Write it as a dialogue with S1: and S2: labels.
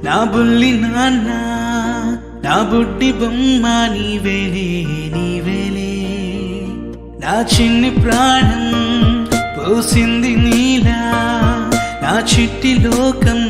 S1: నా బుల్లి నాన్న నా బుడ్డి బొమ్మ నీవేలే నీవేలే నా చిన్ని ప్రాణం పోసింది నీలా నా చిట్టి లోకం